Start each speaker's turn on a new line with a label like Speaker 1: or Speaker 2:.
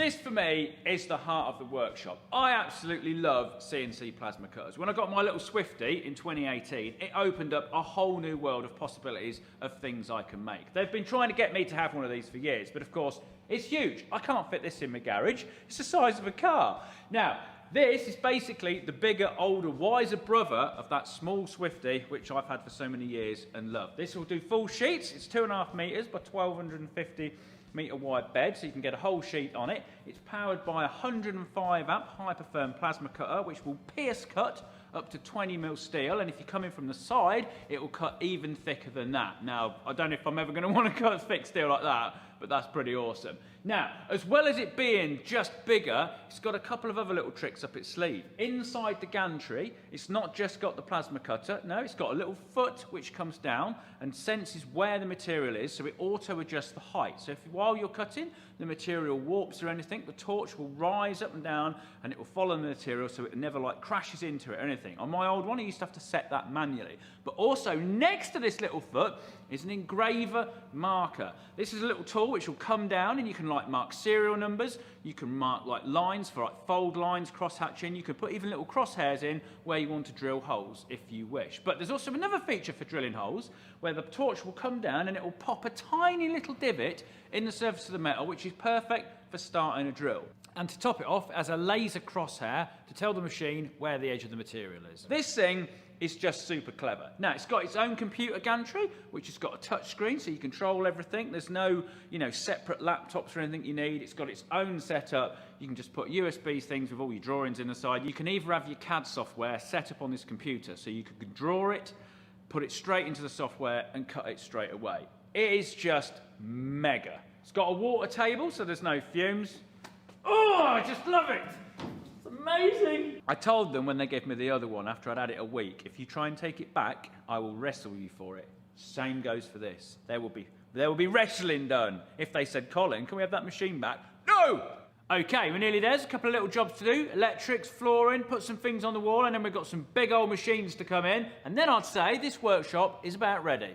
Speaker 1: This for me is the heart of the workshop. I absolutely love CNC plasma cutters. When I got my little Swifty in 2018, it opened up a whole new world of possibilities of things I can make. They've been trying to get me to have one of these for years, but of course, it's huge. I can't fit this in my garage. It's the size of a car. Now, this is basically the bigger, older, wiser brother of that small Swifty, which I've had for so many years and love. This will do full sheets. It's 2.5 meters by 1250 meter wide bed, so you can get a whole sheet on it. It's powered by a 105 amp hypertherm plasma cutter, which will pierce cut up to 20 mil steel, and if you come in from the side, it will cut even thicker than that. Now, I don't know if I'm ever going to want to cut thick steel like that, but that's pretty awesome. Now, as well as it being just bigger, it's got a couple of other little tricks up its sleeve. Inside the gantry, it's not just got the plasma cutter, no, it's got a little foot which comes down and senses where the material is, so it auto adjusts the height. So if while you're cutting, the material warps or anything, the torch will rise up and down and it will follow the material so it never like crashes into it or anything. On my old one, I used to have to set that manually. But also next to this little foot is an engraver marker. This is a little tool which will come down and you can like mark serial numbers, you can mark like lines for like fold lines, cross hatching, you can put even little crosshairs in where you want to drill holes if you wish. But there's also another feature for drilling holes where the torch will come down and it will pop a tiny little divot in the surface of the metal, which is perfect for starting a drill. And to top it off, it has a laser crosshair to tell the machine where the edge of the material is. This thing is just super clever. Now, it's got its own computer gantry, which has got a touch screen, so you control everything. There's no, separate laptops or anything you need. It's got its own setup. You can just put USB things with all your drawings in the side. You can either have your CAD software set up on this computer, so you can draw it, put it straight into the software, and cut it straight away. It is just mega. It's got a water table, so there's no fumes. Oh, I just love it. It's amazing. I told them when they gave me the other one after I'd had it a week, if you try and take it back, I will wrestle you for it. Same goes for this. There will be wrestling done. If they said, Colin, can we have that machine back? No! Okay, we're nearly there. There's a couple of little jobs to do. Electrics, flooring, put some things on the wall, and then we've got some big old machines to come in. And then I'd say this workshop is about ready.